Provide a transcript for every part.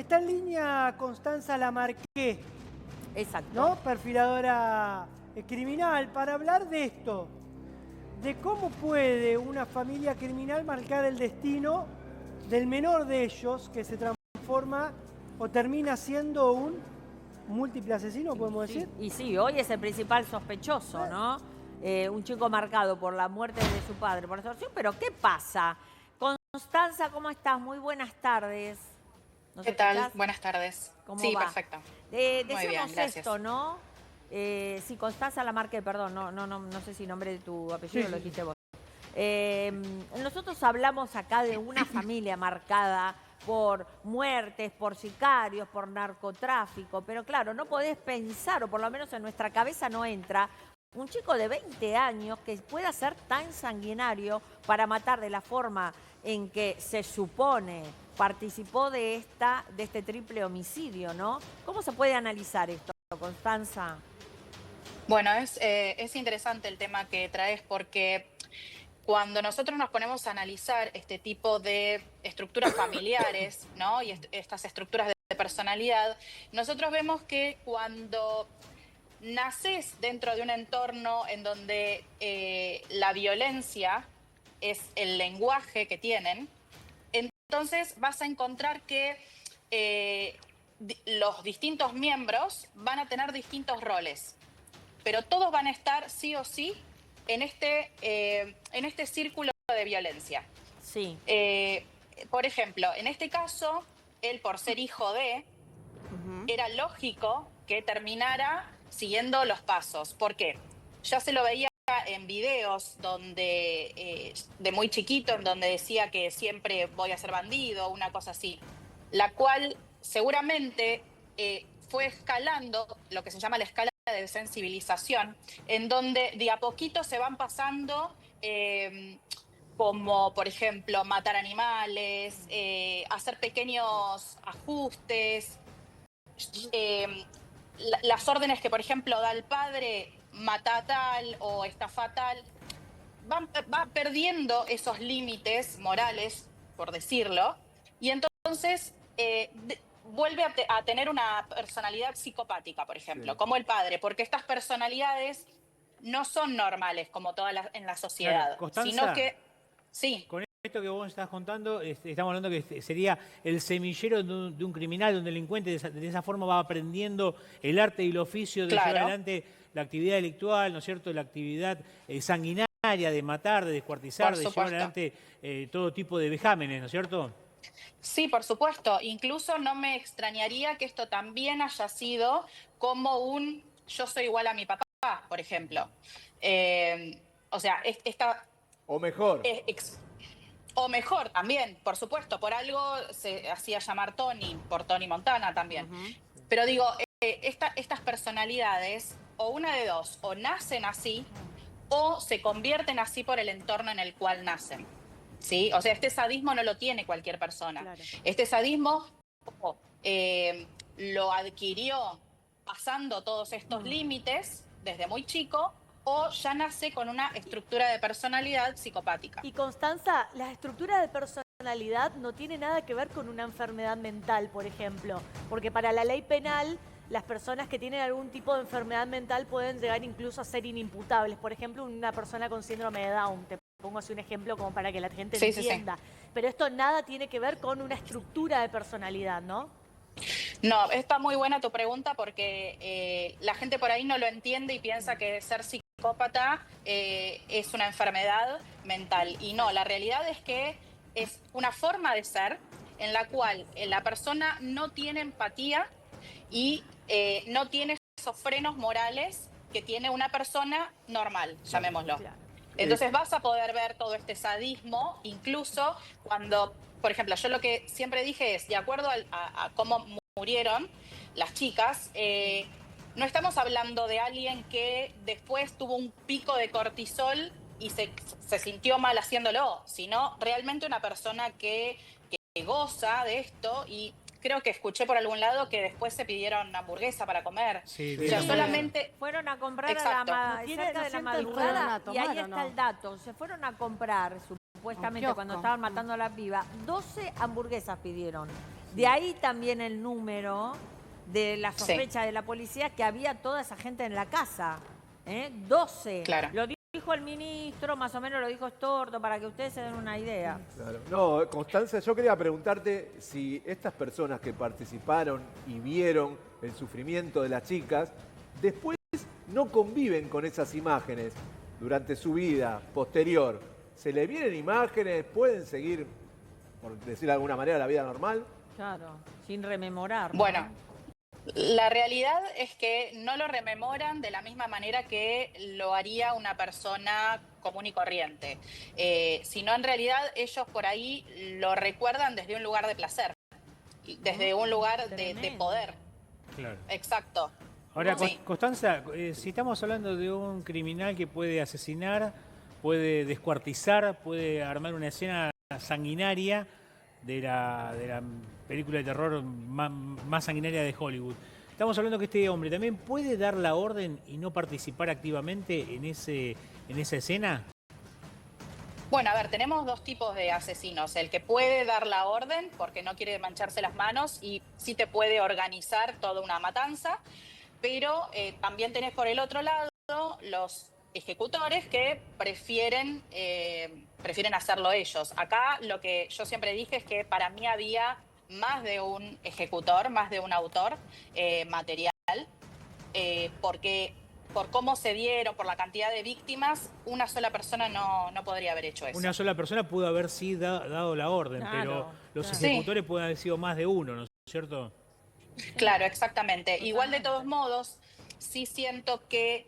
Está en línea Constanza Lamarqué, Exacto. ¿no? Perfiladora criminal, para hablar de esto, de cómo puede una familia criminal marcar el destino del menor de ellos, que se transforma o termina siendo un múltiple asesino, podemos decir. Y sí, hoy es el principal sospechoso, ¿no? Un chico marcado por la muerte de su padre por extorsión. Pero ¿qué pasa? Constanza, ¿cómo estás? Muy buenas tardes. ¿Nos ¿Qué tal? escuchás? Buenas tardes. ¿Cómo Sí, va? perfecto. Muy Decíamos bien, gracias. esto, ¿no? Sí, Constanza Lamarqué, perdón, no sé si nombré tu apellido, Sí, lo sí, dijiste vos. Nosotros hablamos acá de una familia marcada por muertes, por sicarios, por narcotráfico, pero claro, no podés pensar, o por lo menos en nuestra cabeza no entra, un chico de 20 años que pueda ser tan sanguinario para matar de la forma en que se supone participó de este triple homicidio, ¿no? ¿Cómo se puede analizar esto, Constanza? Bueno, es interesante el tema que traes porque cuando nosotros nos ponemos a analizar este tipo de estructuras familiares, ¿no? Y estas estructuras de personalidad, nosotros vemos que cuando naces dentro de un entorno en donde la violencia es el lenguaje que tienen, entonces vas a encontrar que los distintos miembros van a tener distintos roles, pero todos van a estar sí o sí en este círculo de violencia. Sí. Por ejemplo, en este caso, él por ser hijo de, era lógico que terminara siguiendo los pasos. ¿Por qué? Ya se lo veía en videos donde, de muy chiquito, en donde decía que siempre voy a ser bandido, una cosa así, la cual seguramente fue escalando lo que se llama la escala de sensibilización, en donde de a poquito se van pasando, como por ejemplo matar animales, hacer pequeños ajustes, eh, las órdenes que, por ejemplo, da el padre, mata a tal o estafa tal, va perdiendo esos límites morales, por decirlo, y entonces vuelve a tener una personalidad psicopática, por ejemplo, Sí. como el padre, porque estas personalidades no son normales como todas en la Claro, sociedad, sino Constanza, que, sí, con esto que vos estás contando, estamos hablando que sería el semillero de un criminal, de un delincuente, de esa forma va aprendiendo el arte y el oficio de llevar claro, adelante la actividad delictual, ¿no es cierto?, la actividad sanguinaria, de matar, de descuartizar, por de llevar supuesto. adelante todo tipo de vejámenes, ¿no es cierto? Sí, por supuesto. Incluso no me extrañaría que esto también haya sido como un yo soy igual a mi papá, por ejemplo. O sea, esta, O mejor. eh, ex- o mejor también, por supuesto, por algo se hacía llamar Tony, por Tony Montana también. Pero digo, estas personalidades, o una de dos, o nacen así, o se convierten así por el entorno en el cual nacen. ¿Sí? O sea, este sadismo no lo tiene cualquier persona. Claro. Este sadismo lo adquirió pasando todos estos límites desde muy chico o ya nace con una estructura de personalidad psicopática. Y Constanza, la estructura de personalidad no tiene nada que ver con una enfermedad mental, por ejemplo, porque para la ley penal, las personas que tienen algún tipo de enfermedad mental pueden llegar incluso a ser inimputables. Por ejemplo, una persona con síndrome de Down, te pongo así un ejemplo como para que la gente Sí, entienda. Pero esto nada tiene que ver con una estructura de personalidad, ¿no? No, está muy buena tu pregunta porque la gente por ahí no lo entiende y piensa que ser psicópata es una enfermedad mental. Y no, la realidad es que es una forma de ser en la cual la persona no tiene empatía y no tiene esos frenos morales que tiene una persona normal, llamémoslo. Claro. Entonces vas a poder ver todo este sadismo, incluso cuando, por ejemplo, yo lo que siempre dije es, de acuerdo a cómo murieron las chicas, no estamos hablando de alguien que después tuvo un pico de cortisol y se sintió mal haciéndolo, sino realmente una persona que goza de esto y creo que escuché por algún lado que después se pidieron hamburguesa para comer. Sí, O sea, Sí, solamente... fueron a comprar Exacto. ¿No tiene- cerca no de la sienten madrugada fueron a y tomar ahí o está no? el dato. Se fueron a comprar, supuestamente kiosco. cuando estaban matando a la piba, 12 hamburguesas pidieron. De ahí también el número de la sospecha de la policía que había toda esa gente en la casa. 12. Claro. Lo dijo el ministro, más o menos lo dijo Estorto, para que ustedes se den una idea. Claro. No, Constanza, yo quería preguntarte si estas personas que participaron y vieron el sufrimiento de las chicas, después no conviven con esas imágenes durante su vida posterior. ¿Se les vienen imágenes? ¿Pueden seguir, por decir de alguna manera, la vida normal? Claro, sin rememorar, ¿no? Bueno, la realidad es que no lo rememoran de la misma manera que lo haría una persona común y corriente, sino en realidad ellos por ahí lo recuerdan desde un lugar de placer, desde un lugar de poder. Claro. Exacto. Ahora, Sí. Constanza, si estamos hablando de un criminal que puede asesinar, puede descuartizar, puede armar una escena sanguinaria de la película de terror más sanguinaria de Hollywood. Estamos hablando que este hombre también puede dar la orden y no participar activamente en esa escena. Bueno, a ver, tenemos dos tipos de asesinos. El que puede dar la orden porque no quiere mancharse las manos y sí te puede organizar toda una matanza, pero también tenés por el otro lado los ejecutores que prefieren hacerlo ellos. Acá lo que yo siempre dije es que para mí había más de un ejecutor, más de un autor material, porque por cómo se dieron, por la cantidad de víctimas, una sola persona no podría haber hecho eso. Una sola persona pudo haber dado la orden, Claro, pero los claro. ejecutores pueden haber sido más de uno, ¿no es cierto? Claro, exactamente. Igual de todos modos, sí siento que,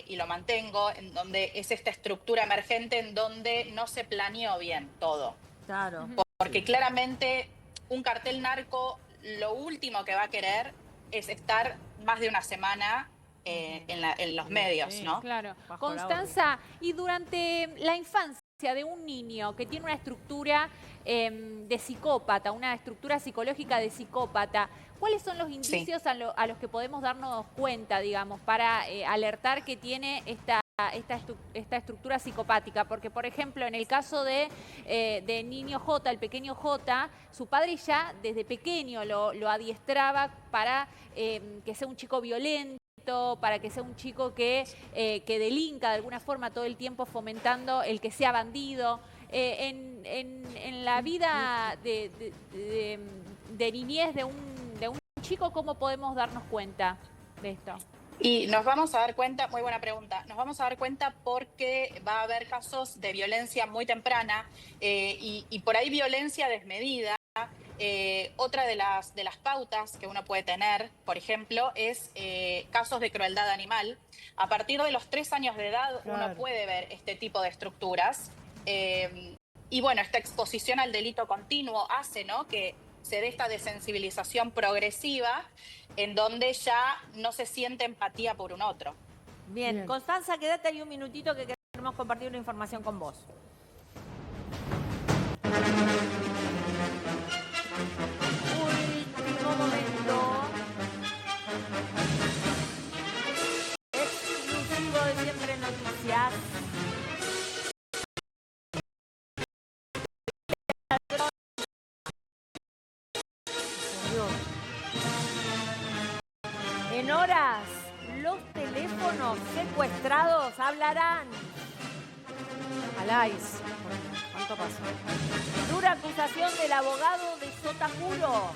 y lo mantengo, en donde es esta estructura emergente en donde no se planeó bien todo. Claro. Porque claramente un cartel narco lo último que va a querer es estar más de una semana en los medios, Sí. ¿no? Claro. Bajo la Constanza, y durante la infancia de un niño que tiene una estructura de psicópata, una estructura psicológica de psicópata, ¿cuáles son los indicios a los que podemos darnos cuenta, digamos, para alertar que tiene esta estructura psicopática? Porque, por ejemplo, en el caso de niño J, el pequeño J, su padre ya desde pequeño lo adiestraba para que sea un chico violento, para que sea un chico que delinca de alguna forma, todo el tiempo fomentando el que sea bandido. En la vida de niñez de un chico, ¿cómo podemos darnos cuenta de esto? Y nos vamos a dar cuenta, muy buena pregunta, nos vamos a dar cuenta porque va a haber casos de violencia muy temprana y por ahí violencia desmedida. Otra de las pautas que uno puede tener, por ejemplo, es casos de crueldad animal. A partir de los 3 años de edad uno puede ver este tipo de estructuras. Y bueno, esta exposición al delito continuo hace, ¿no?, que se dé esta desensibilización progresiva en donde ya no se siente empatía por un otro. Bien, Constanza, quédate ahí un minutito que queremos compartir una información con vos. Último momento. Exclusivo de Siempre Noticias. En horas, los teléfonos secuestrados hablarán. Alais. ¿Cuánto pasó? Dura acusación del abogado de Sotajuro.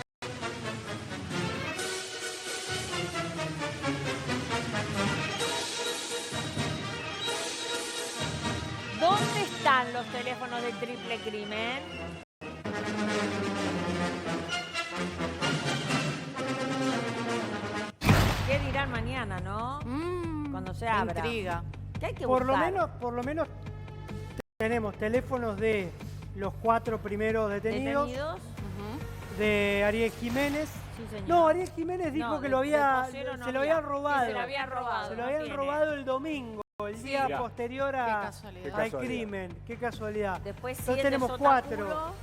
¿Dónde están los teléfonos de Triple Crimen? ¿Qué dirán mañana, no? Cuando se abra. Intriga. ¿Qué hay que Por buscar? lo menos tenemos teléfonos de los 4 primeros detenidos, ¿Detenidos? de Ariel Jiménez. Sí, señor. No, Ariel Jiménez dijo No, que de lo había, vocero no se lo había. habían robado. Que se lo habían robado. Se lo no habían tiene. robado el domingo, el día Mirá. posterior Qué a, casualidad. al crimen. Qué casualidad. Después Entonces 7 tenemos Sotajuro, 4.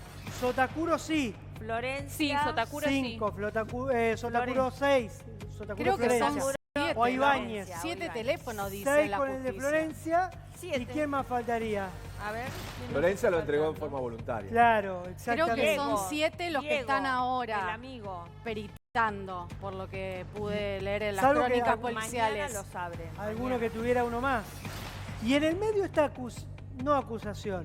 Sotacuro sí, Florencia. Sí, Sotajuro sí. 5. Sotacuro 6. Sotacuro Creo que son Florencia. 7. O Ibáñez. Florencia. 7 Ibáñez. teléfonos, dice 6 la con el de justicia. Florencia. ¿Y 7. quién más faltaría? A ver. ¿quién Florencia nos lo está entregó en faltando? forma voluntaria. Claro, Creo exactamente. que son 7 los que Diego, están el ahora amigo. peritando, por lo que pude leer en las Salvo que crónicas algún- policiales. Mañana lo saben. Alguno mañana. que tuviera uno más. Y en el medio está no acusación.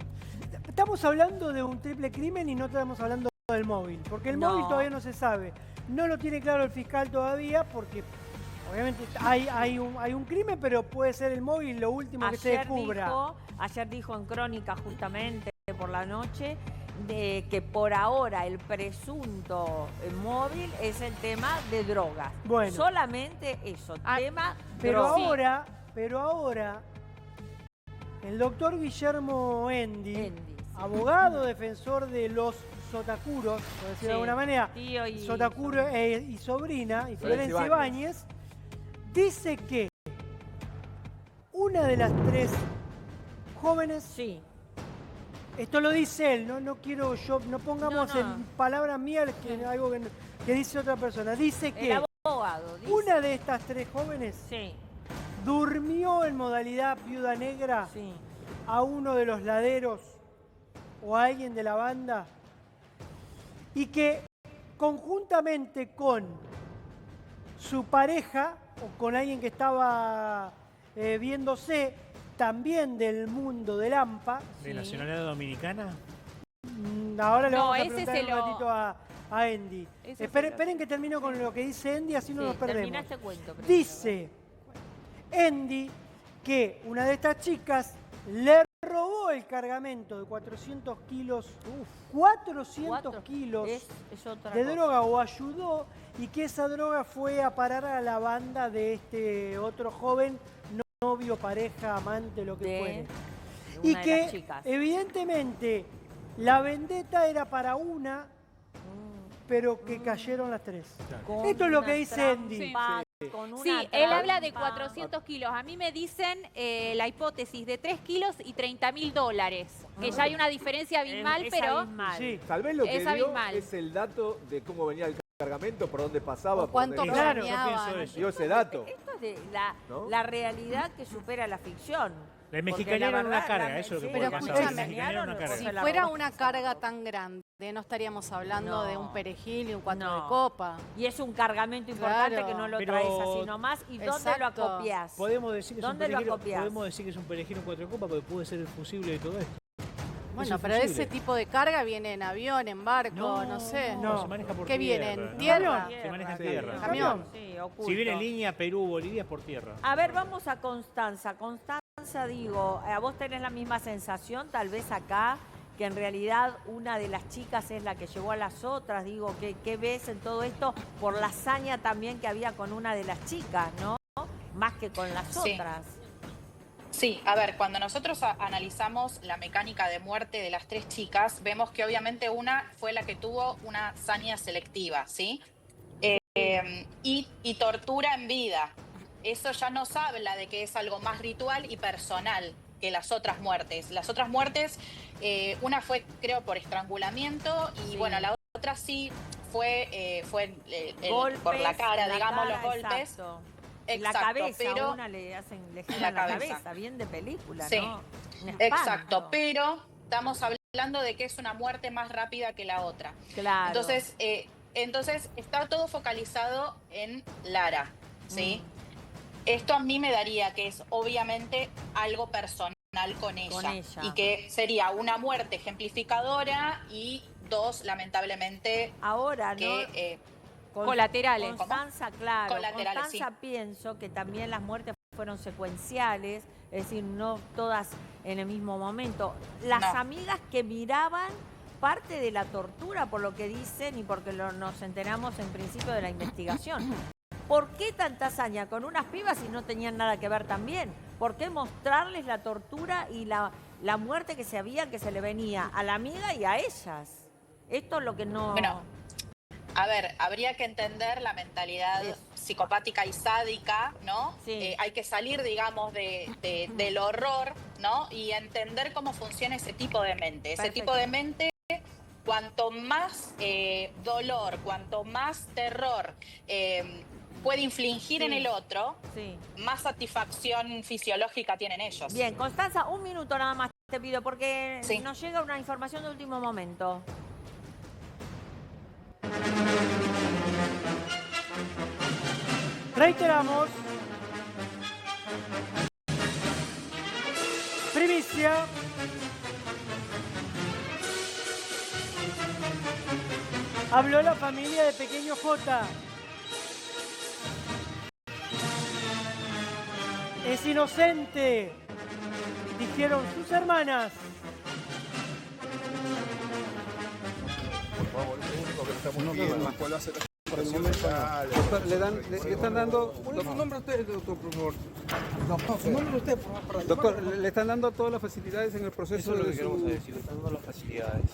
Estamos hablando de un triple crimen y no estamos hablando del móvil, porque el No. móvil todavía no se sabe. No lo tiene claro el fiscal todavía, porque obviamente hay un crimen, pero puede ser el móvil lo último que se descubra. Ayer dijo en Crónica justamente por la noche de que por ahora el presunto móvil es el tema de drogas. Bueno. Solamente eso, Ah, tema Pero drogas. ahora, el doctor Guillermo Endi, Endi, sí. abogado defensor de los sotacuros, por decirlo Sí, de alguna manera, tío y Sotacuro y sobrina, y Florencia Florencia Ibáñez, dice que una de las 3 jóvenes, Sí, esto lo dice él, no quiero yo, no pongamos No. en palabras mías algo que dice otra persona, dice el que abogado dice. una de estas 3 jóvenes Sí, durmió en modalidad viuda negra sí. a uno de los laderos o a alguien de la banda y que conjuntamente con su pareja o con alguien que estaba viéndose también del mundo del AMPA, ¿De Sí. nacionalidad dominicana? ahora le No, vamos a ese preguntar se un lo- ratito a Andy. Ese se Esperen que termino con lo que dice Andy, así no Sí, nos perdemos. termina este cuento primero. Dice Andy que una de estas chicas le robó el cargamento de 400 kilos, 400 kilos es otra de cosa. droga o ayudó y que esa droga fue a parar a la banda de este otro joven, novio, pareja, amante, lo que De fuere. una Y de que las chicas. evidentemente la vendetta era para una, pero que cayeron las 3. Con Esto es lo una que dice Andy. trampa, con una Sí, él habla de trampa. 400 kilos. A mí me dicen la hipótesis de 3 kilos y $30.000. Que ya hay una diferencia abismal, Es pero abismal. Sí. Tal vez lo que Es dio abismal. es el dato de cómo venía el cargamento, por dónde pasaba, O por cuánto dónde Claro, Yo planeaban. pienso eso. dio ese dato. Esto es de la, ¿No? la realidad que supera la ficción. La Porque mexicanearon la una carga, verdad, eso es lo que Pero puede pasar. escúchame, La mexicanearon una carga. Si la fuera robó. una carga tan grande, no estaríamos hablando No. de un perejil y un 4 No. de copa. Y es un cargamento importante Claro. que no lo Pero- traes así nomás. ¿Y dónde lo Exacto. acopias? Podemos decir que es un ¿Dónde lo perejil, acopiás? podemos decir que es un perejil un 4 copas, porque puede ser el fusible de todo esto. Bueno, es pero fusible. ese tipo de carga viene en avión, en barco, no, sé. no. Se maneja por ¿Qué tierra. viene? ¿En tierra? Se maneja en Sí. tierra. Camión. Sí, oculto. Si viene en línea Perú, Bolivia, es por tierra. A ver, vamos a Constanza. Constanza, digo, ¿a vos tenés la misma sensación tal vez acá? Que en realidad una de las chicas es la que llevó a las otras. Digo, ¿qué ves en todo esto? Por la hazaña también que había con una de las chicas, ¿no? Más que con las Sí. otras. Sí, a ver, cuando nosotros analizamos la mecánica de muerte de las 3 chicas, vemos que obviamente una fue la que tuvo una hazaña selectiva, ¿sí? Y tortura en vida. Eso ya nos habla de que es algo más ritual y personal que las otras muertes. Las otras muertes, una fue creo por estrangulamiento y Sí. bueno, la otra sí fue Golpes por la cara, en la digamos, cara, los golpes. exacto. En la Exacto, cabeza, pero- a una le giran la la cabeza. cabeza, bien de película, Sí. ¿no? Un espanto. Exacto, pero estamos hablando de que es una muerte más rápida que la otra. Claro. Entonces está todo focalizado en Lara, ¿sí? Mm. Esto a mí me daría que es obviamente algo personal con ella. ella. Y que sería una muerte ejemplificadora y 2, lamentablemente, Ahora, que... Con- Colaterales. Constanza, claro. Colaterales, Constanza, pienso que también las muertes fueron secuenciales, es decir, no todas en el mismo momento. Las No. amigas que miraban parte de la tortura, por lo que dicen y porque nos enteramos en principio de la investigación. ¿Por qué tanta hazaña con unas pibas si no tenían nada que ver también? ¿Por qué mostrarles la tortura y la muerte que se le venía a la amiga y a ellas? Esto es lo que no... Bueno, a ver, habría que entender la mentalidad Eso. psicopática y sádica, ¿no? Sí. Hay que salir, digamos, del horror, ¿no? Y entender cómo funciona ese tipo de mente. Ese Perfecto. tipo de mente, cuanto más dolor, cuanto más terror puede infligir Sí. en el otro, Sí. más satisfacción fisiológica tienen ellos. Bien, Constanza, un minuto nada más te pido, porque Sí. nos llega una información de último momento. Reiteramos. Primicia. Habló la familia de Pequeño J. Es inocente, dijeron sus hermanas. Por favor, es lo único que estamos pidiendo. ¿Cuál va a ser la Por el momento no. Doctor, le están dando... ¿Cuál es su nombre usted, doctor, por favor? Doctor, Su nombre usted, por favor, para doctor, llamarlo. le están dando todas las facilidades en el proceso Eso es lo de que queremos su... decir, están dando las facilidades.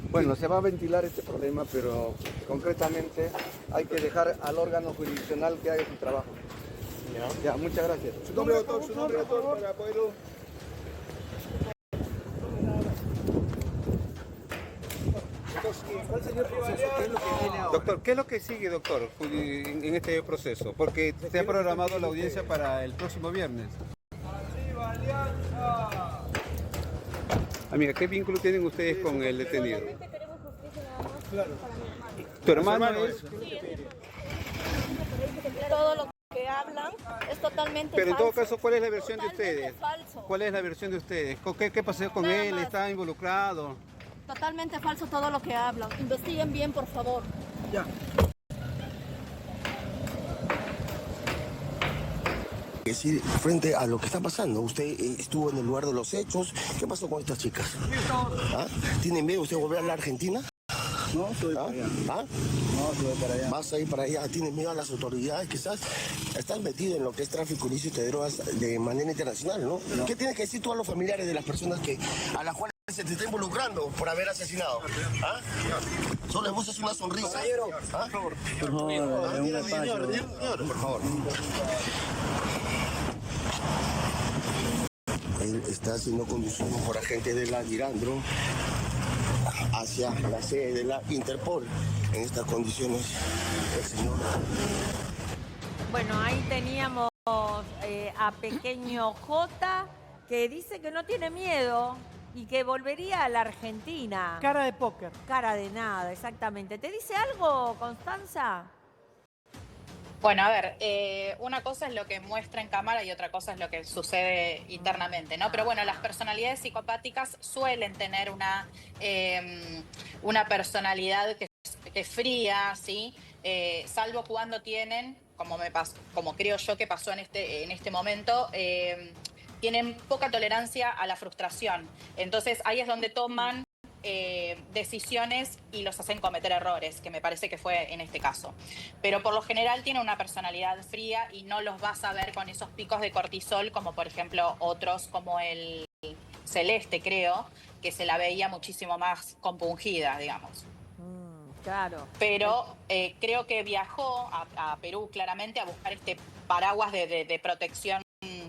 Bueno, se va a ventilar este problema, pero concretamente hay que dejar al órgano jurisdiccional que haga su trabajo. Ya, muchas gracias. Su nombre, doctor, para poderlo... ¿Cuál sería el proceso? ¿Qué es lo que viene ahora? Doctor, ¿qué es lo que sigue, doctor, en este proceso? Porque se ha programado la audiencia para el próximo viernes. Amiga, ¿qué vínculo tienen ustedes con el detenido? Claro. ¿Tu hermano es? Todo lo que hablan es totalmente Pero en todo falso. caso, ¿cuál es la versión de Totalmente ustedes? falso. ¿Cuál es la versión de ustedes? ¿Qué pasó con Nada él? más. ¿Está involucrado? Totalmente falso todo lo que hablan. Investiguen bien, por favor. Ya. Es decir, frente a lo que está pasando, usted estuvo en el lugar de los hechos. ¿Qué pasó con estas chicas? ¿Ah? ¿Tiene miedo usted de volver a la Argentina? No, estoy para allá. ¿Ah? No, estoy para allá. ¿Vas a ir para allá? ¿Tienes miedo a las autoridades? Quizás estás metido en lo que es tráfico ilícito de drogas de manera internacional, ¿no? ¿Qué tienes que decir tú a los familiares de las personas a las cuales se te está involucrando por haber asesinado? ¿Ah? Solo les buscas una sonrisa. ¿Ah? Por favor, un espacio. Por favor. Él está siendo conducido por agentes de la Girandro hacia la sede de la Interpol. En estas condiciones, el señor... Bueno, ahí teníamos a Pequeño J, que dice que no tiene miedo y que volvería a la Argentina. Cara de póker. Cara de nada, exactamente. ¿Te dice algo, Constanza? Bueno, a ver, una cosa es lo que muestra en cámara y otra cosa es lo que sucede internamente, ¿no? Pero bueno, las personalidades psicopáticas suelen tener una personalidad que es fría, ¿sí? Salvo cuando tienen, como creo yo que pasó en este momento, tienen poca tolerancia a la frustración. Entonces ahí es donde toman decisiones y los hacen cometer errores, que me parece que fue en este caso. Pero por lo general tiene una personalidad fría y no los vas a ver con esos picos de cortisol como por ejemplo otros como el Celeste, creo, que se la veía muchísimo más compungida, digamos. Claro. Pero creo que viajó a Perú claramente a buscar este paraguas de protección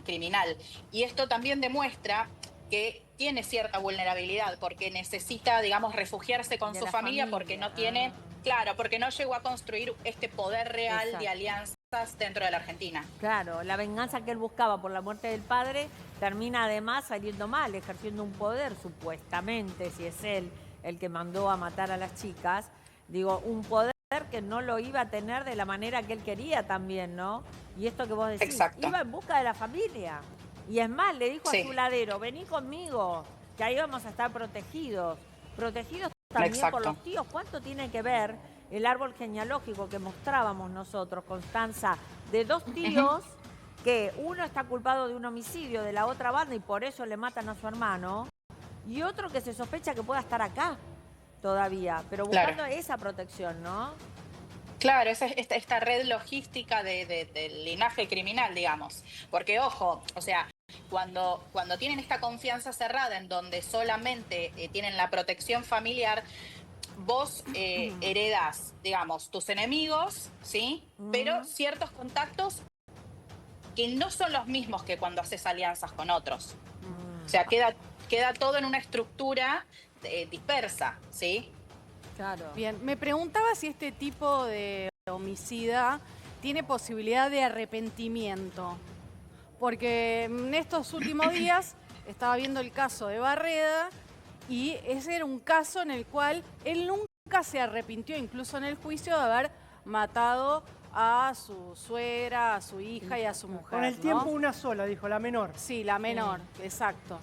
criminal. Y esto también demuestra que tiene cierta vulnerabilidad porque necesita, digamos, refugiarse con su familia porque no tiene, claro, porque no llegó a construir este poder real de alianzas dentro de la Argentina. Claro, la venganza que él buscaba por la muerte del padre termina además saliendo mal, ejerciendo un poder supuestamente, si es él el que mandó a matar a las chicas, digo, un poder que no lo iba a tener de la manera que él quería también, ¿no? Y esto que vos decís, exacto, iba en busca de la familia. Y es más, le dijo a su ladero, vení conmigo, que ahí vamos a estar protegidos. Protegidos también por los tíos. ¿Cuánto tiene que ver el árbol genealógico que mostrábamos nosotros, Constanza, de dos tíos que uno está culpado de un homicidio de la otra banda y por eso le matan a su hermano, y otro que se sospecha que pueda estar acá todavía, pero buscando esa protección, ¿no? Claro, esta red logística del linaje criminal, digamos. Porque, ojo, o sea, cuando tienen esta confianza cerrada en donde solamente tienen la protección familiar, vos heredás, digamos, tus enemigos, ¿sí? Pero ciertos contactos que no son los mismos que cuando haces alianzas con otros. O sea, queda todo en una estructura dispersa, ¿sí? Claro. Bien, me preguntaba si este tipo de homicida tiene posibilidad de arrepentimiento. Porque en estos últimos días estaba viendo el caso de Barreda y ese era un caso en el cual él nunca se arrepintió, incluso en el juicio, de haber matado a su suegra, a su hija y a su mujer. Con el tiempo una sola, dijo, la menor. Sí, la menor, exacto.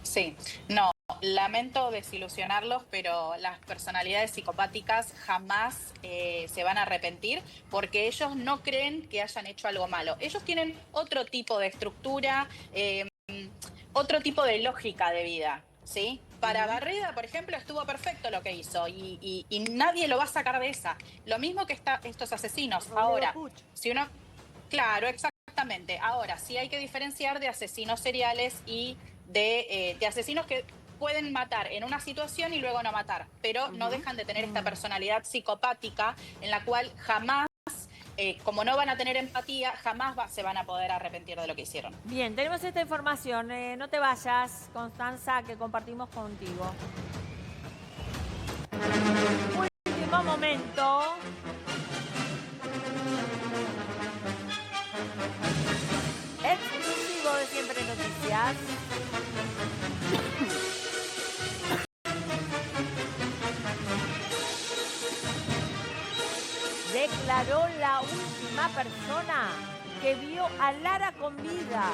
Sí, no, lamento desilusionarlos, pero las personalidades psicopáticas jamás se van a arrepentir porque ellos no creen que hayan hecho algo malo. Ellos tienen otro tipo de estructura, otro tipo de lógica de vida, ¿sí? Para Barreda, por ejemplo, estuvo perfecto lo que hizo y nadie lo va a sacar de esa. Lo mismo que estos asesinos. Ahora, si uno... Claro, exactamente. Ahora, sí hay que diferenciar de asesinos seriales y de asesinos que pueden matar en una situación y luego no matar, pero no dejan de tener esta personalidad psicopática en la cual jamás, como no van a tener empatía, jamás se van a poder arrepentir de lo que hicieron. Bien, tenemos esta información. No te vayas, Constanza, que compartimos contigo. Último momento. Exclusivo de Siempre Noticias. Declaró la última persona que vio a Lara con vida.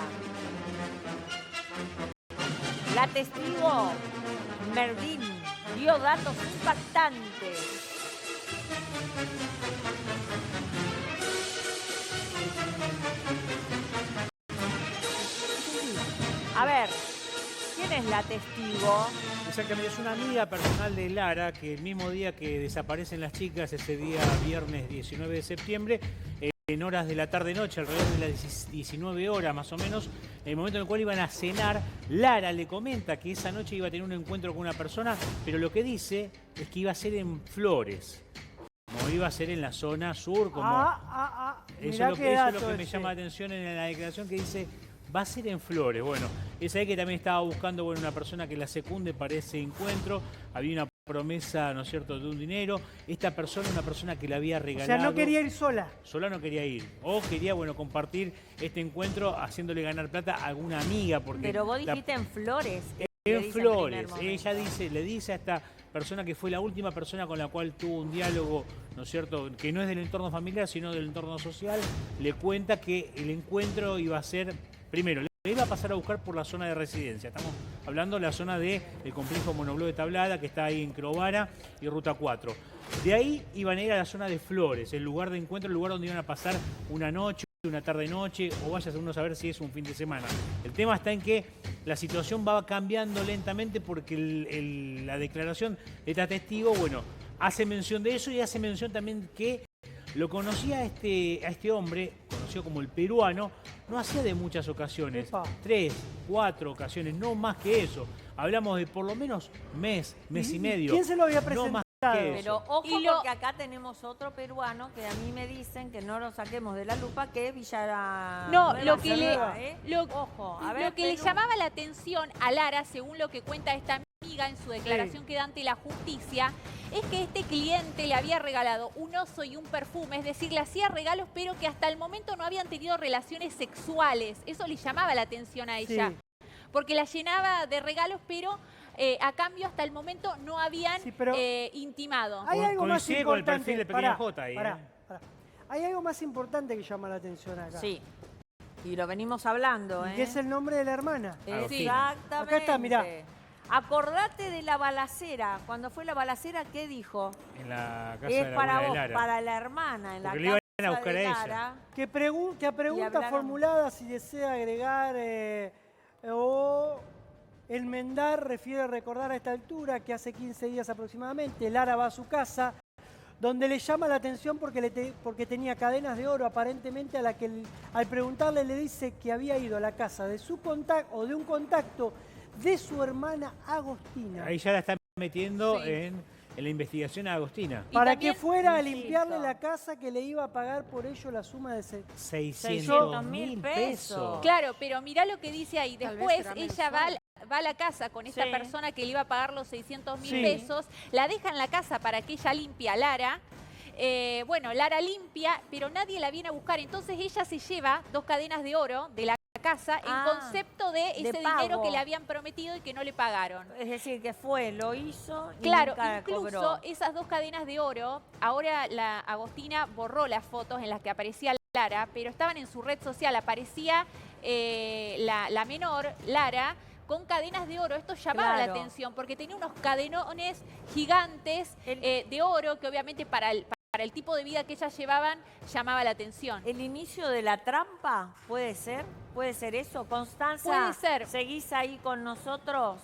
La testigo Merdín dio datos impactantes. A ver, ¿quién es la testigo? Exactamente, es una amiga personal de Lara que el mismo día que desaparecen las chicas, ese día viernes 19 de septiembre, en horas de la tarde-noche, alrededor de las 19 horas más o menos, en el momento en el cual iban a cenar, Lara le comenta que esa noche iba a tener un encuentro con una persona, pero lo que dice es que iba a ser en Flores. No iba a ser en la zona sur, como... Eso es lo que me llama la atención en la declaración que dice... Va a ser en Flores. Bueno, es ahí que también estaba buscando una persona que la secunde para ese encuentro. Había una promesa, ¿no es cierto?, de un dinero. Esta persona, una persona que le había regalado... O sea, no quería ir sola. Sola no quería ir. O quería, compartir este encuentro haciéndole ganar plata a alguna amiga. Porque pero vos dijiste en Flores. En Flores. Ella le dice a esta persona que fue la última persona con la cual tuvo un diálogo, ¿no es cierto?, que no es del entorno familiar, sino del entorno social. Le cuenta que el encuentro iba a ser... Primero, le iba a pasar a buscar por la zona de residencia. Estamos hablando de la zona del complejo Monobloc de Tablada, que está ahí en Crovara y Ruta 4. De ahí iban a ir a la zona de Flores, el lugar de encuentro, el lugar donde iban a pasar una noche, una tarde-noche, o vaya uno a saber si es un fin de semana. El tema está en que la situación va cambiando lentamente porque la declaración de esta testigo, hace mención de eso y hace mención también que lo conocía a este hombre, conocido como el peruano, no hacía de muchas ocasiones. 3, 4 ocasiones, no más que eso. Hablamos de por lo menos mes y medio. ¿Quién se lo había presentado? No más que eso. Pero ojo, porque acá tenemos otro peruano que a mí me dicen que no lo saquemos de la lupa, que es Villara. No, lo que le llamaba la atención a Lara, según lo que cuenta esta amiga en su declaración que da ante la justicia, es que este cliente le había regalado un oso y un perfume, es decir, le hacía regalos, pero que hasta el momento no habían tenido relaciones sexuales. Eso le llamaba la atención a ella, porque la llenaba de regalos, pero a cambio hasta el momento no habían intimado. Hay algo más importante. Con el perfil de Pequeña J ahí. Hay algo más importante que llama la atención acá. Sí. Y lo venimos hablando, que es el nombre de la hermana. Exactamente. Acá está, mirá. Acordate de la balacera. Cuando fue la balacera, ¿qué dijo? En la casa es de la para vos, Lara. para la hermana, en porque la le iban casa a buscar de a Lara. Que a pregunta formulada si desea agregar o enmendar, refiere a recordar a esta altura que hace 15 días aproximadamente Lara va a su casa, donde le llama la atención porque tenía cadenas de oro aparentemente, a la que al preguntarle le dice que había ido a la casa de su contacto o de un contacto de su hermana Agostina. Ahí ya la están metiendo en la investigación a Agostina. Para que fuera a limpiarle la casa, que le iba a pagar por ello la suma de 600.000 pesos. Claro, pero mirá lo que dice ahí. Después ella va a la casa con esta persona que le iba a pagar los 600.000 pesos, la deja en la casa para que ella limpie a Lara. Lara limpia, pero nadie la viene a buscar. Entonces ella se lleva 2 cadenas de oro de la casa en concepto de ese dinero pago. que le habían prometido y que no le pagaron. Es decir, que lo hizo y Claro, nunca incluso cobró. esas 2 cadenas de oro, ahora la Agostina borró las fotos en las que aparecía Lara, pero estaban en su red social, aparecía la menor, Lara, con cadenas de oro. Esto llamaba la atención porque tenía unos cadenones gigantes de oro que obviamente para el tipo de vida que ellas llevaban llamaba la atención. ¿El inicio de la trampa puede ser? ¿Puede ser eso? Constanza, Puede ser. ¿seguís ahí con nosotros?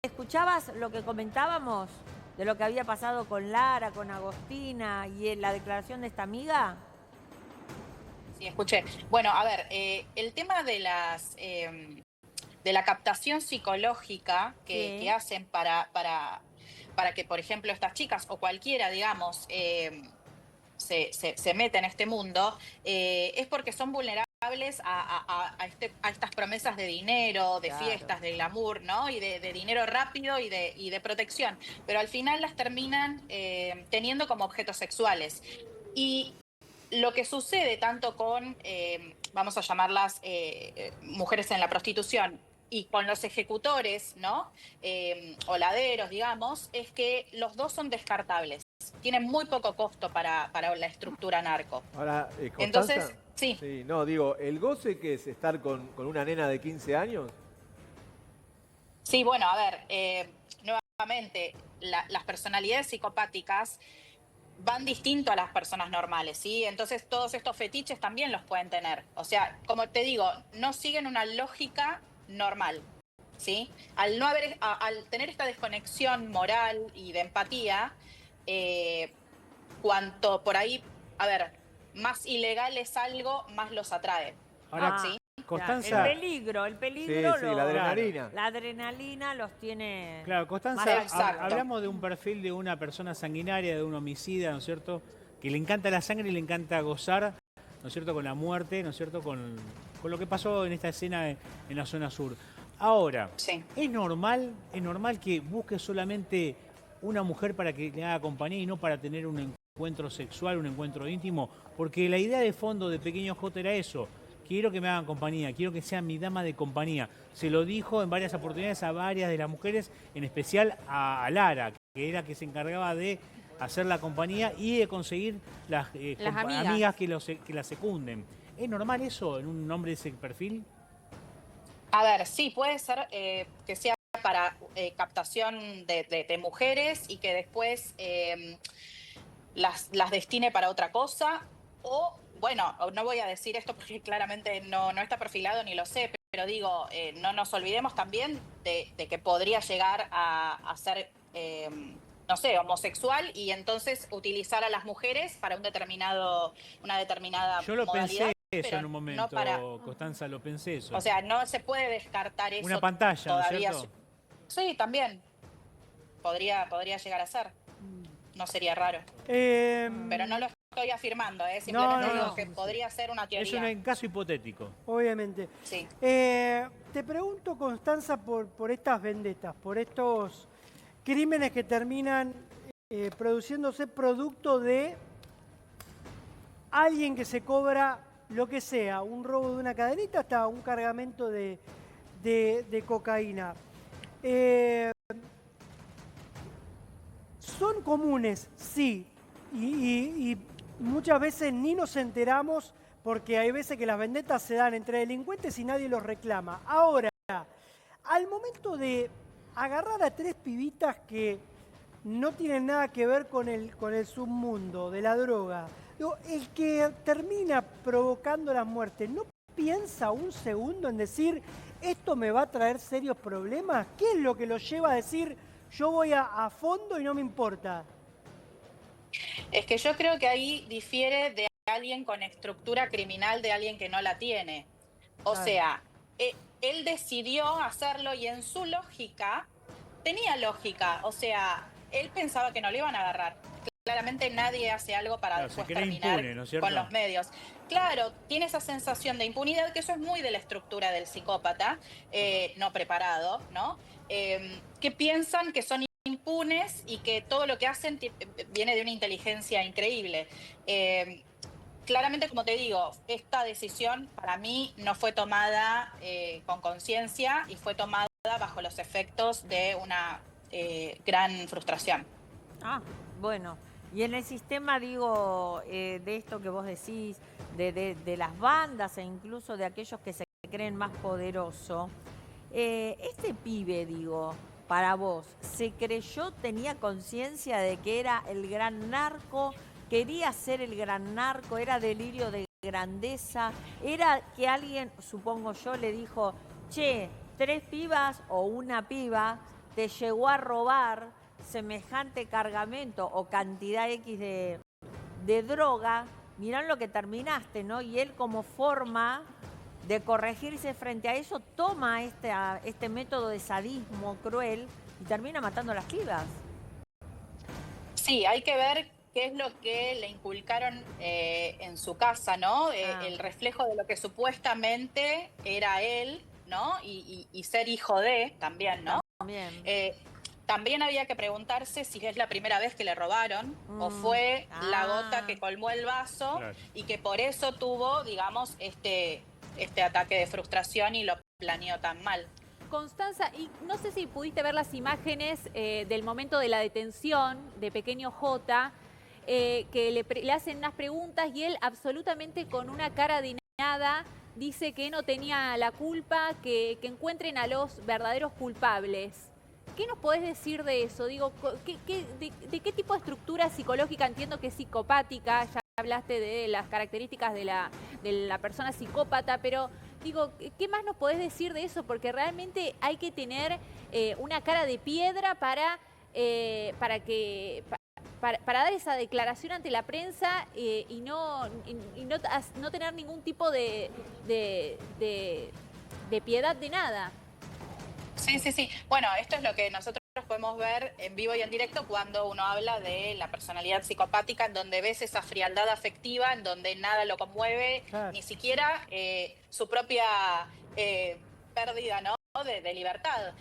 ¿Escuchabas lo que comentábamos de lo que había pasado con Lara, con Agostina y la declaración de esta amiga? Sí, escuché. Bueno, a ver, el tema de la captación psicológica que hacen para que, por ejemplo, estas chicas o cualquiera, digamos, se meta en este mundo, es porque son vulnerables a estas promesas de dinero, de fiestas, de glamour, ¿no? Y de dinero rápido y de protección. Pero al final las terminan teniendo como objetos sexuales. Y lo que sucede tanto con, vamos a llamarlas mujeres en la prostitución, y con los ejecutores, ¿no? O laderos, digamos, es que los dos son descartables. Tienen muy poco costo para la estructura narco. Ahora, Constanza, entonces, sí. No, digo, ¿el goce que es estar con una nena de 15 años? Sí, bueno, a ver, nuevamente, las personalidades psicopáticas van distinto a las personas normales, ¿sí? Entonces todos estos fetiches también los pueden tener. O sea, como te digo, no siguen una lógica normal, ¿sí? Al tener esta desconexión moral y de empatía, cuanto por ahí, a ver, más ilegal es algo, más los atrae. Ahora, ¿sí? Constanza. El peligro, Sí, la adrenalina. La adrenalina los tiene. Claro, Constanza, hablamos de un perfil de una persona sanguinaria, de un homicida, ¿no es cierto? Que le encanta la sangre y le encanta gozar, ¿no es cierto? Con la muerte, ¿no es cierto? Con lo que pasó en esta escena en la zona sur. Ahora, ¿es normal que busque solamente una mujer para que le haga compañía y no para tener un encuentro sexual, un encuentro íntimo? Porque la idea de fondo de Pequeño J era eso. Quiero que me hagan compañía, quiero que sea mi dama de compañía. Se lo dijo en varias oportunidades a varias de las mujeres, en especial a Lara, que era que se encargaba de hacer la compañía y de conseguir las amigas que la secunden. ¿Es normal eso en un hombre de ese perfil? A ver, sí, puede ser que sea para captación de mujeres y que después las destine para otra cosa. O, bueno, no voy a decir esto porque claramente no está perfilado ni lo sé, pero digo, no nos olvidemos también de que podría llegar a ser, no sé, homosexual y entonces utilizar a las mujeres para una determinada Yo lo modalidad. pensé eso en un momento, no Constanza, lo pensé eso. O sea, no se puede descartar eso. Una pantalla, todavía. ¿no es cierto? Sí, también. Podría llegar a ser. No sería raro. Pero no lo estoy afirmando, simplemente digo que podría ser una teoría. Es un caso hipotético. Obviamente. Sí. Te pregunto, Constanza, por estas vendetas, por estos crímenes que terminan produciéndose producto de alguien que se cobra lo que sea, un robo de una cadenita hasta un cargamento de cocaína. Son comunes, sí, y muchas veces ni nos enteramos porque hay veces que las vendetas se dan entre delincuentes y nadie los reclama. Ahora, al momento de agarrar a 3 pibitas que no tienen nada que ver con el submundo de la droga, el que termina provocando la muerte, ¿no piensa un segundo en decir, esto me va a traer serios problemas? ¿Qué es lo que lo lleva a decir, yo voy a fondo y no me importa? Es que yo creo que ahí difiere de alguien con estructura criminal de alguien que no la tiene. O sea, él decidió hacerlo y en su lógica, tenía lógica. O sea, él pensaba que no le iban a agarrar. Claramente nadie hace algo para después terminar impune, ¿no es cierto? Con los medios. Claro, tiene esa sensación de impunidad, que eso es muy de la estructura del psicópata, no preparado, ¿no? Que piensan que son impunes y que todo lo que hacen viene de una inteligencia increíble. claramente, como te digo, esta decisión para mí no fue tomada con conciencia y fue tomada bajo los efectos de una gran frustración. Ah, bueno. Y en el sistema, digo, de esto que vos decís, de las bandas e incluso de aquellos que se creen más poderosos, este pibe, digo, para vos, ¿se creyó, tenía conciencia de que era el gran narco? ¿Quería ser el gran narco? ¿Era delirio de grandeza? ¿Era que alguien, supongo yo, le dijo, che, 3 pibas o una piba te llegó a robar semejante cargamento o cantidad X de droga? Mirá lo que terminaste, ¿no? Y él, como forma de corregirse frente a eso, toma este método de sadismo cruel y termina matando a las pibas. Sí, hay que ver qué es lo que le inculcaron en su casa, ¿no? El reflejo de lo que supuestamente era él, ¿no? Y ser hijo de también, ¿no? También. También había que preguntarse si es la primera vez que le robaron o fue la gota que colmó el vaso, claro, y que por eso tuvo, digamos, este ataque de frustración y lo planeó tan mal. Constanza, y no sé si pudiste ver las imágenes del momento de la detención de Pequeño J, que le hacen unas preguntas y él absolutamente con una cara de nada dice que no tenía la culpa, que encuentren a los verdaderos culpables. ¿Qué nos podés decir de eso? Digo, ¿de qué tipo de estructura psicológica? Entiendo que es psicopática, ya hablaste de las características de la persona psicópata, pero digo, ¿qué más nos podés decir de eso? Porque realmente hay que tener una cara de piedra para dar esa declaración ante la prensa y no tener ningún tipo de piedad de nada. Sí. Bueno, esto es lo que nosotros podemos ver en vivo y en directo cuando uno habla de la personalidad psicopática, en donde ves esa frialdad afectiva, en donde nada lo conmueve, claro, ni siquiera su propia pérdida, ¿no? de libertad.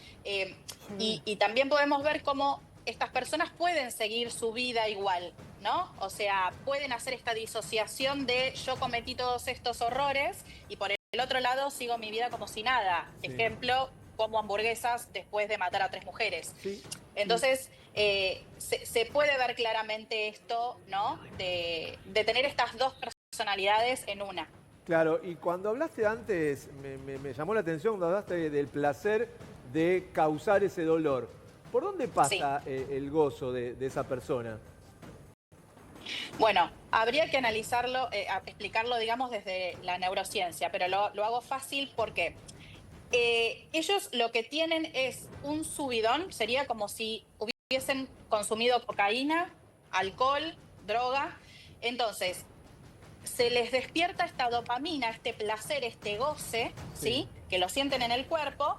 Y también podemos ver cómo estas personas pueden seguir su vida igual, ¿no? O sea, pueden hacer esta disociación de yo cometí todos estos horrores y por el otro lado sigo mi vida como si nada. Sí. Ejemplo, como hamburguesas después de matar a 3 mujeres. Sí. Entonces, se puede ver claramente esto, ¿no? De tener estas 2 personalidades en una. Claro, y cuando hablaste antes, me llamó la atención cuando hablaste del placer de causar ese dolor. ¿Por dónde pasa el gozo de esa persona? Bueno, habría que analizarlo, explicarlo, digamos, desde la neurociencia, pero lo hago fácil porque ellos lo que tienen es un subidón, sería como si hubiesen consumido cocaína, alcohol, droga. Entonces, se les despierta esta dopamina, este placer, este goce, ¿sí? Que lo sienten en el cuerpo,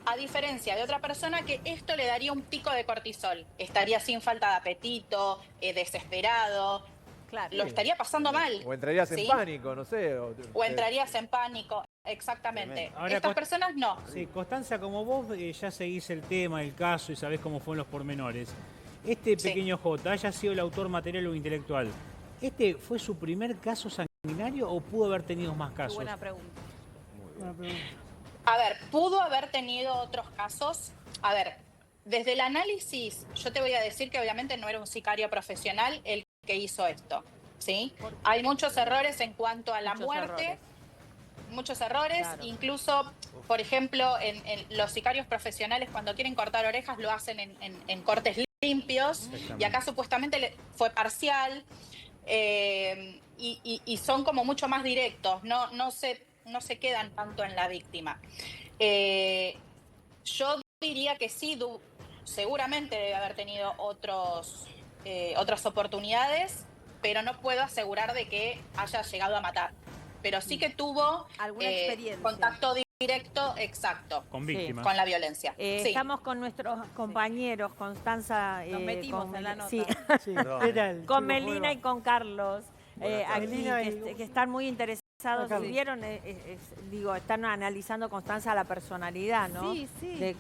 a diferencia de otra persona que esto le daría un pico de cortisol. Estaría sin falta de apetito, desesperado, claro, lo estaría pasando mal. O entrarías en pánico, no sé. O entrarías en pánico, exactamente. Ahora, estas personas no. Sí, Constanza, como vos ya seguís el tema, el caso y sabés cómo fueron los pormenores, este Pequeño J, haya sido el autor material o intelectual, ¿este fue su primer caso sanguinario o pudo haber tenido más casos? Buena pregunta. Buena pregunta. A ver, pudo haber tenido otros casos. A ver, desde el análisis, yo te voy a decir que obviamente no era un sicario profesional el que hizo esto, ¿sí? Hay muchos errores en cuanto a la muerte, muchos errores, claro, incluso, por ejemplo, en los sicarios profesionales cuando quieren cortar orejas lo hacen en cortes limpios, y acá supuestamente fue parcial, y son como mucho más directos, no se quedan tanto en la víctima. Yo diría que sí, seguramente debe haber tenido otras oportunidades, pero no puedo asegurar de que haya llegado a matar. Pero sí que tuvo alguna experiencia, contacto directo, exacto, con víctimas, con la violencia. Sí. Estamos con nuestros compañeros, Constanza. Nos metimos en la nota. Sí. Sí. Con Melina y con Carlos, aquí, que están muy interesados. Vieron, digo, están analizando, Constanza, la personalidad, ¿no? Sí. De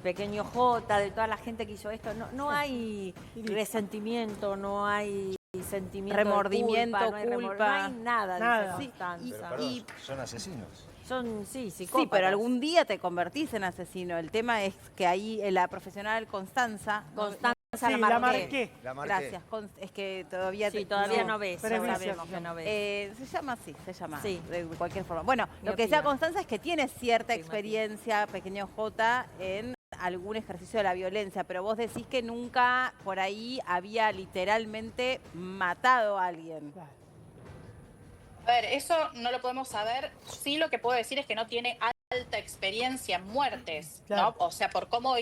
Pequeño J, de toda la gente que hizo esto. No hay resentimiento, no hay sentimiento remordimiento, de culpa, culpa. no hay nada, Nada. dice Constanza. Pero perdón, son asesinos. Son, sí, Sí, psicópatas. pero algún día te convertís en asesino. El tema es que ahí la profesional Constanza... Constanza Sí, la la marqué. marqué. La marqué. Gracias. Es que todavía... Sí, todavía no ves, Pero es ya vicio. sabemos que no ves. Se llama así, se llama, Sí. de cualquier forma. Bueno, lo que Miopía. decía Constanza es que tiene cierta Sí, experiencia, pequeño J, en algún ejercicio de la violencia, pero vos decís que nunca por ahí había literalmente matado a alguien. Claro. A ver, eso no lo podemos saber. Sí, lo que puedo decir es que no tiene alta experiencia en muertes, Claro. ¿no? O sea, por cómo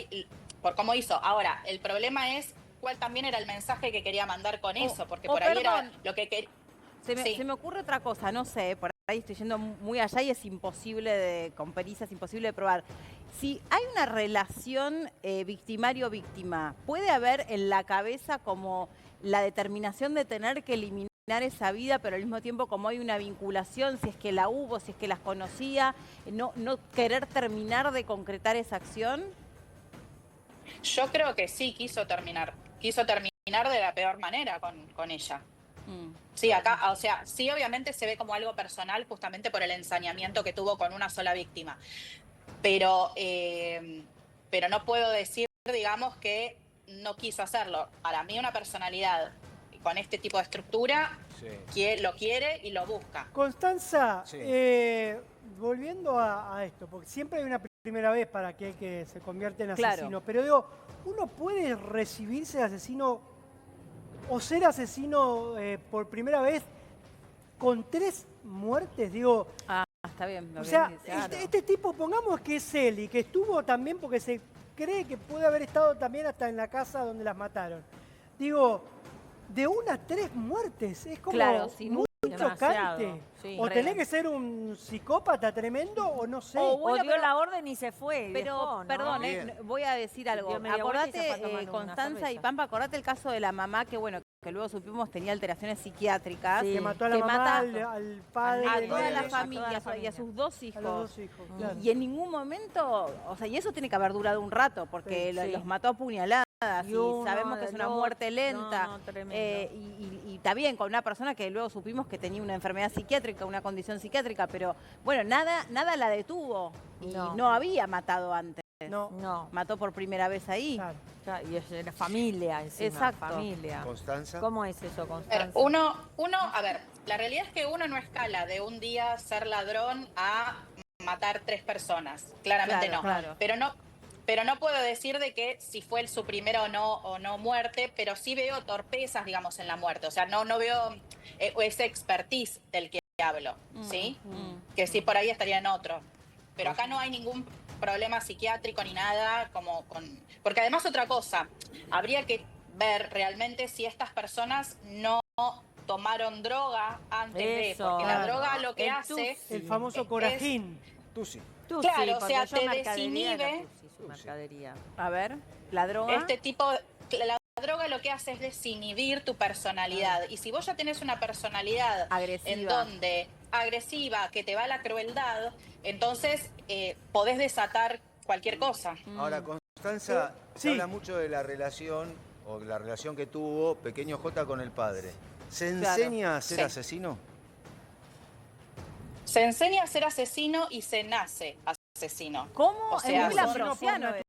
hizo. Ahora, el problema es cuál también era el mensaje que quería mandar con eso, porque por ahí perdón. era lo que quería. Sí. Se me ocurre otra cosa, no sé, por ahí estoy yendo muy allá y es imposible, con pericia es imposible de probar. Si hay una relación victimario-víctima, ¿puede haber en la cabeza como la determinación de tener que eliminar esa vida, pero al mismo tiempo como hay una vinculación, si es que la hubo, si es que las conocía, no querer terminar de concretar esa acción? Yo creo que sí quiso terminar de la peor manera con ella. Sí, acá, o sea, sí, obviamente se ve como algo personal justamente por el ensañamiento que tuvo con una sola víctima. Pero no puedo decir, digamos, que no quiso hacerlo. Para mí una personalidad con este tipo de estructura que lo quiere y lo busca. Constanza, Sí. volviendo a esto, porque siempre hay una primera vez para aquel que se convierte en Claro. asesino, pero digo, ¿uno puede recibirse de asesino o ser asesino por primera vez con 3 muertes? Digo, Está bien. o sea, claro. este tipo, pongamos que es él y que estuvo también porque se cree que puede haber estado también hasta en la casa donde las mataron. Digo, de 1 a 3 muertes, es como Claro, sin muy demasiado, chocante. sí. O Re. tenés que ser un psicópata tremendo o no sé. O Bueno, dio pero- la orden y se fue. y Pero, dejó, ¿no? perdón, Bien. voy a decir algo. Dio media vuelta y se fue a Acordate, tomar una Constanza y cerveza. Pampa, acordate el caso de la mamá que, bueno, que luego supimos tenía alteraciones psiquiátricas. Sí. Que mató a la que mamá, mata al padre, a al toda nene, la a toda familia la y a familia. sus 2 hijos. a los 2 hijos. Claro. Y en ningún momento, o sea, y eso tiene que haber durado un rato, porque Sí, sí. los mató a puñaladas y uno sabemos que es una del muerte otro. lenta. No, tremendo. Y está bien, con una persona que luego supimos que tenía una enfermedad psiquiátrica, una condición psiquiátrica, pero bueno, nada la detuvo. Y No. no había matado antes. No, No, Mató por primera vez ahí. claro. ya, y es la familia encima. Exacto. Familia. Constanza. ¿Cómo es eso, A ver, Constanza? a ver, la realidad es que uno no escala de un día ser ladrón a matar 3 personas. Claramente Claro, no. claro. Pero no puedo decir de que si fue su primera o no muerte, pero sí veo torpezas, digamos, en la muerte. O sea, no veo ese expertise del que hablo, ¿sí? Que sí por ahí estaría en otro. Pero acá no hay ningún problema psiquiátrico ni nada porque además otra cosa, habría que ver realmente si estas personas no tomaron droga antes de, Eso. porque la Claro. droga lo que El hace El famoso corajín. Tú sí. Tusi, claro, o porque sea, yo te mercadería era desinhibe. Tusi, su mercadería. A ver, la droga. Este tipo, la droga lo que hace es desinhibir tu personalidad. Y si vos ya tenés una personalidad Agresiva. en donde agresiva, que te va a la crueldad, entonces podés desatar cualquier cosa. Ahora, Constanza, Sí. se habla mucho de la relación o de la relación que tuvo Pequeño J con el padre. ¿Se Claro. enseña a ser Sí. asesino? Se enseña a ser asesino y se nace asesino. ¿Cómo? O sea, es muy son- lambrosiano